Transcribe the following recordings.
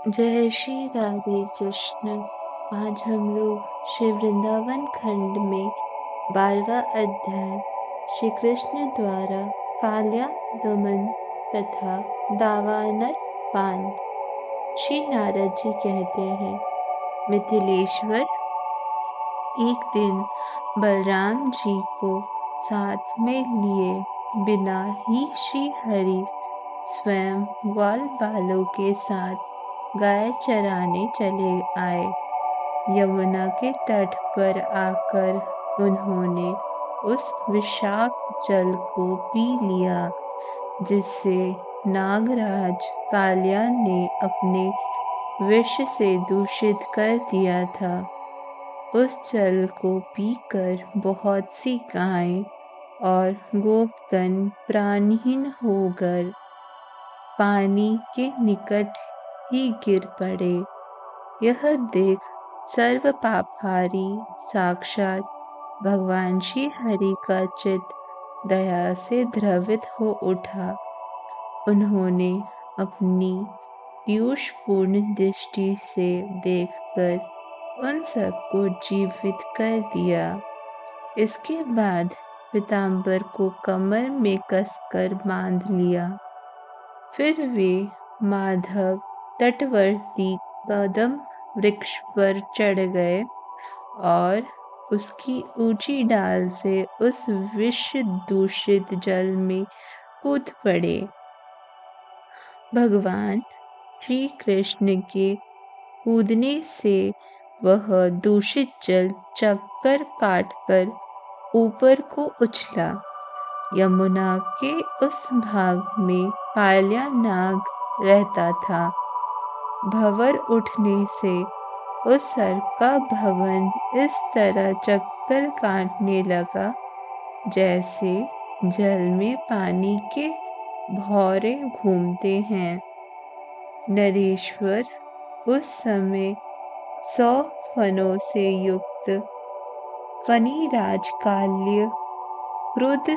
जय श्री राधे कृष्ण। आज हम लोग श्री वृंदावन खंड में 12वां अध्याय श्री कृष्ण द्वारा काल्या दमन तथा दावानल पान। श्री नारद जी कहते हैं, मिथिलेश्वर, एक दिन बलराम जी को साथ में लिए बिना ही श्री हरि स्वयं ग्वाल बालों के साथ गाय चराने चले आए। यमुना के तट पर आकर उन्होंने उस विषाक्त जल को पी लिया जिससे नागराज कालिया ने अपने विष से दूषित कर दिया था। उस जल को पीकर बहुत सी गायें और गोपगण प्राणहीन होकर पानी के निकट ही गिर पड़े। यह देख सर्व पापहारी साक्षात भगवान श्री हरि का चित्त दया से द्रवित हो उठा। उन्होंने अपनी पीयूषपूर्ण दृष्टि से देखकर उन सबको जीवित कर दिया। इसके बाद पीताम्बर को कमर में कसकर बांध लिया। फिर वे माधव तटवर्ती कदम वृक्ष पर चढ़ गए और उसकी ऊंची डाल से उस विष दूषित जल में कूद पड़े। भगवान श्री कृष्ण के कूदने से वह दूषित जल चक्कर काटकर ऊपर को उछला। यमुना के उस भाग में कालिया नाग रहता था। भंवर उठने से उस सर्प का भवन इस तरह चक्कर काटने लगा जैसे जल में पानी के भौरे घूमते हैं। नरेश्वर उस समय 100 फनों से युक्त फणिराज काल्य क्रुद्ध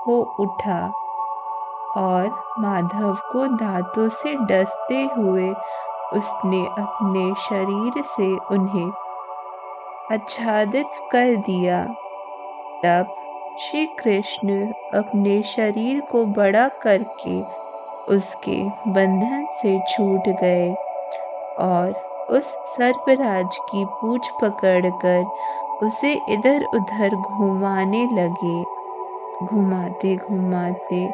हो उठा और माधव को दांतों से डसते हुए उसने अपने शरीर से उन्हें आच्छादित कर दिया। तब श्री कृष्ण अपने शरीर को बड़ा करके उसके बंधन से छूट गए और उस सर्पराज की पूंछ पकड़कर उसे इधर उधर घुमाने लगे। घुमाते घुमाते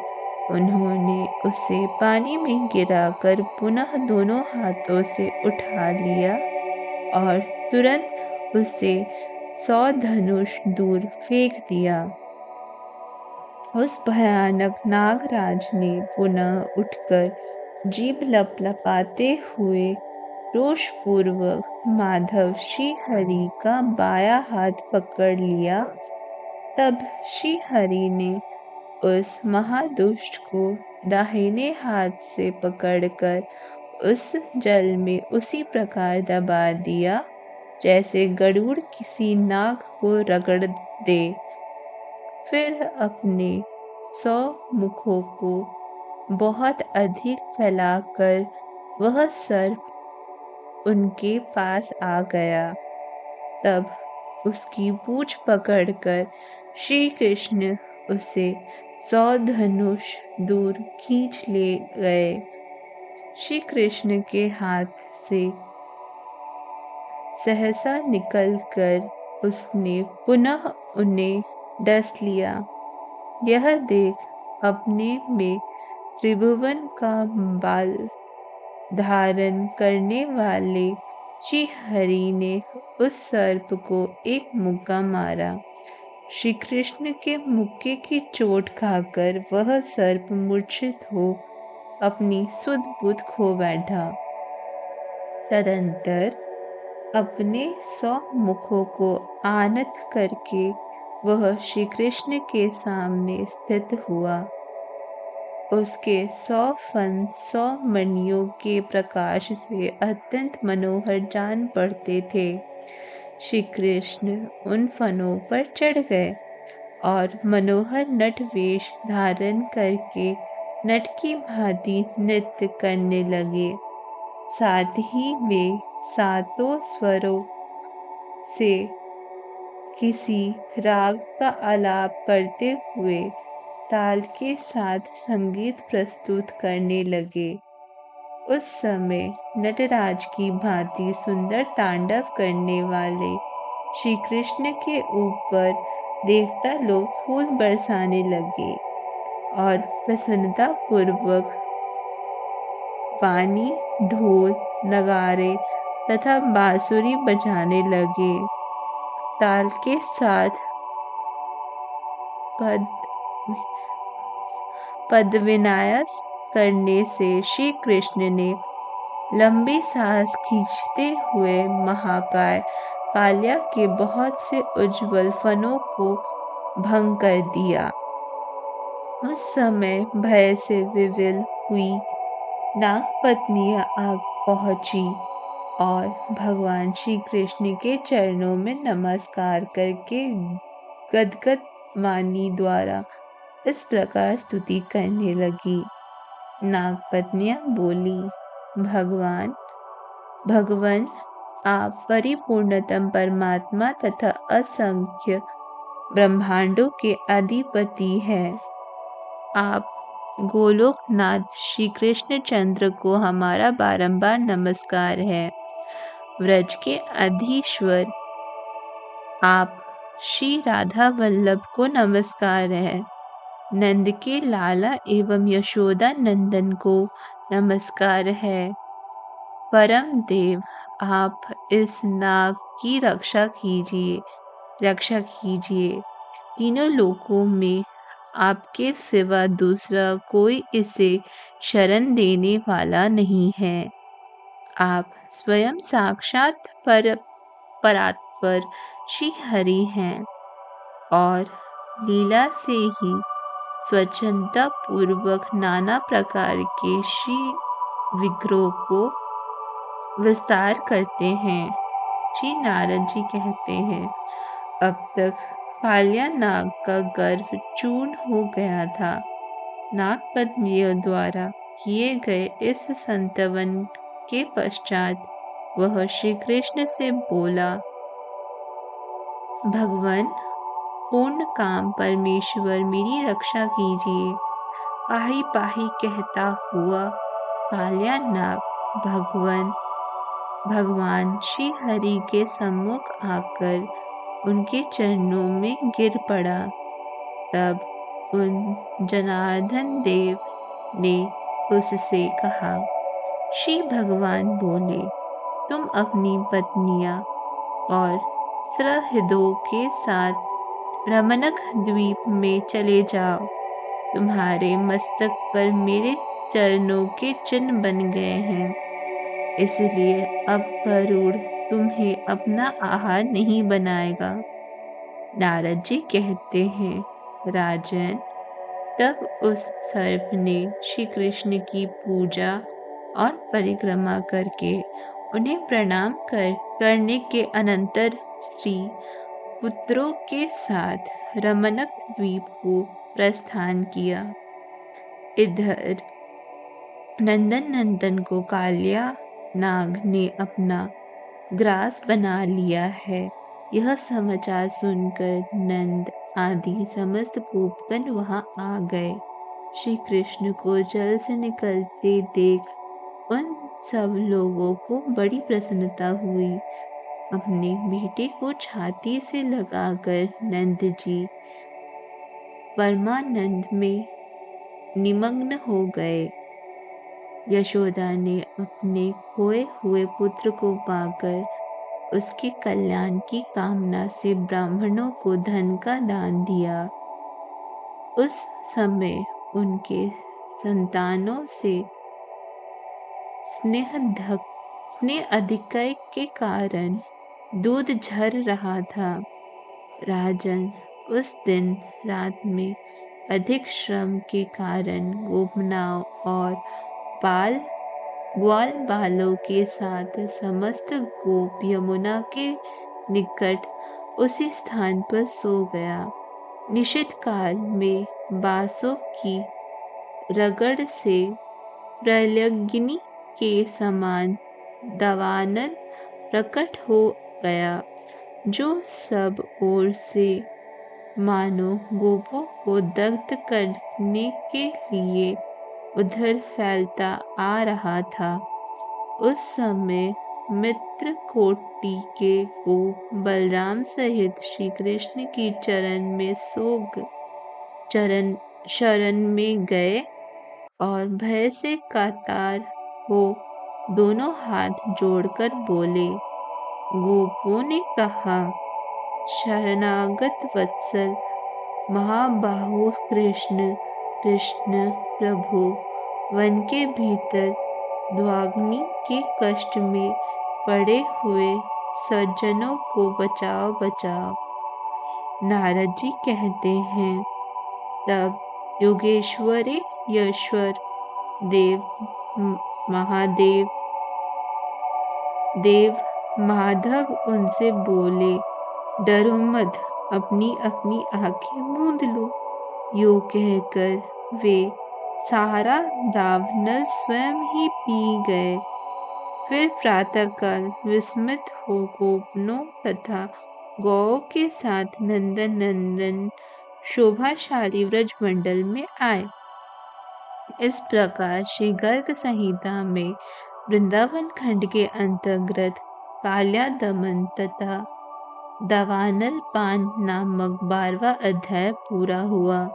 उन्होंने उसे पानी में गिराकर पुनः दोनों हाथों से उठा लिया और तुरंत उसे 100 धनुष दूर फेंक दिया। उस भयानक नागराज ने पुनः उठकर जीभ लपलपाते हुए रोषपूर्वक माधव श्री हरि का बायां हाथ पकड़ लिया। तब श्री हरि ने उस महादुष्ट को दाहिने हाथ से पकड़कर उस जल में उसी प्रकार दबा दिया जैसे गरुड़ किसी नाग को रगड़ दे। फिर अपने 100 मुखों को बहुत अधिक फैलाकर वह सर्प उनके पास आ गया। तब उसकी पूंछ पकड़कर श्री कृष्ण उसे 100 धनुष दूर खींच ले गए। श्री कृष्ण के हाथ से सहसा निकलकर उसने पुनः उन्हें डस लिया। यह देख अपने में त्रिभुवन का बाल धारण करने वाले श्री हरि ने उस सर्प को एक मुक्का मारा। श्री कृष्ण के मुक्के की चोट खाकर वह सर्प मूर्छित हो अपनी सुध बुध खो बैठा। तदंतर अपने 100 मुखों को आनत करके वह श्री कृष्ण के सामने स्थित हुआ। उसके 100 फन 100 मणियों के प्रकाश से अत्यंत मनोहर जान पड़ते थे। श्री कृष्ण उन फनों पर चढ़ गए और मनोहर नट वेश धारण करके नट की भांति नृत्य करने लगे। साथ ही वे सातों स्वरों से किसी राग का आलाप करते हुए ताल के साथ संगीत प्रस्तुत करने लगे। उस समय नटराज की भांति सुंदर तांडव करने वाले श्री कृष्ण के ऊपर देवता लोग फूल बरसाने लगे और प्रसन्नता पूर्वक वाणी, ढोल, नगाड़े तथा बांसुरी बजाने लगे। ताल के साथ पद पदविन्यास करने से श्री कृष्ण ने लंबी सांस खींचते हुए महाकाय कालिया के बहुत से उज्जवल फनों को भंग कर दिया। उस समय भय से विवल हुई नागपत्नियां आ पहुंची और भगवान श्री कृष्ण के चरणों में नमस्कार करके गदगद वाणी द्वारा इस प्रकार स्तुति करने लगी। नागपत्नियां बोली, भगवान भगवन आप परिपूर्णतम परमात्मा तथा असंख्य ब्रह्मांडों के अधिपति हैं। आप गोलोकनाथ श्री कृष्ण चंद्र को हमारा बारंबार नमस्कार है। व्रज के अधीश्वर आप श्री राधा वल्लभ को नमस्कार है। नंद के लाला एवं यशोदा नंदन को नमस्कार है। परम देव आप इस नाग की रक्षा कीजिए। तीनों लोकों में आपके सिवा दूसरा कोई इसे शरण देने वाला नहीं है। आप स्वयं साक्षात परात्पर श्री हरि हैं और लीला से ही स्वच्छंदता पूर्वक नाना प्रकार के श्री विग्रहों को विस्तार करते हैं। श्री नारद जी कहते हैं, अब तक कालिया नाग का गर्भ चूर्ण हो गया था। नागपत्नियों द्वारा किए गए इस संतवन के पश्चात वह श्री कृष्ण से बोला, भगवान पूर्ण काम परमेश्वर मेरी रक्षा कीजिए। पाही पाही कहता हुआ कालिया नाग भगवान श्री हरि के सम्मुख आकर उनके चरणों में गिर पड़ा। तब उन जनार्दन देव ने उससे कहा, श्री भगवान बोले, तुम अपनी पत्नियां और सहृदयों के साथ रमणक द्वीप में चले जाओ। तुम्हारे मस्तक पर मेरे चरणों के चिन्ह बन गए हैं, इसलिए अब गरुड़ तुम्हें अपना आहार नहीं बनाएगा। नारद जी कहते हैं, राजन, तब उस सर्प ने श्री कृष्ण की पूजा और परिक्रमा करके उन्हें प्रणाम करने के अनंतर स्त्री पुत्रों के साथ रमणक द्वीप को प्रस्थान किया। इधर नंदन को कालिया नाग ने अपना ग्रास बना लिया है। यह समाचार सुनकर नंद आदि समस्त गोपगण वहां आ गए। श्री कृष्ण को जल से निकलते देख उन सब लोगों को बड़ी प्रसन्नता हुई। अपने बेटे को छाती से लगाकर नंद जी परमानंद में निमग्न हो गए। यशोदा ने अपने खोए हुए पुत्र को पाकर उसके कल्याण की कामना से ब्राह्मणों को धन का दान दिया। उस समय उनके संतानों से स्नेह अधिक के कारण दूध झर रहा था। राजन, उस दिन रात में अधिक श्रम के कारण गोपनाओं और ग्वाल बालों के साथ समस्त गोप यमुना के निकट उसी स्थान पर सो गया। निशित काल में बांसों की रगड़ से प्रलयग्नि के समान दावानल प्रकट हो गया, जो सब ओर से मानो गोपों को दग्ध करने के लिए उधर फैलता आ रहा था। उस समय मित्रकोटि के गोप बलराम सहित श्री कृष्ण की शरण में गए और भय से कातर हो दोनों हाथ जोड़कर बोले। गोपों ने कहा, शरणागत वत्सल महाबाहु कृष्ण, कृष्ण प्रभु, वन के भीतर द्वाग्नि के कष्ट में पड़े हुए सज्जनों को बचाओ बचाओ। नारद जी कहते हैं, तब योगेश्वर देव महादेव माधव उनसे बोले, डरो मत, अपनी अपनी आंखें मूंद लो। यो कहकर वे सारा दावानल स्वयं ही पी गए। फिर प्रातःकाल विस्मित हो गोपनों तथा गौओं के साथ नंदन शोभाशाली व्रजमंडल में आए। इस प्रकार श्री गर्ग संहिता में वृंदावन खंड के अंतर्गत काल्या दमन तथा दावानल पान नामक 12वां अध्याय पूरा हुआ।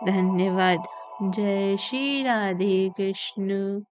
धन्यवाद। जय श्री राधे कृष्ण।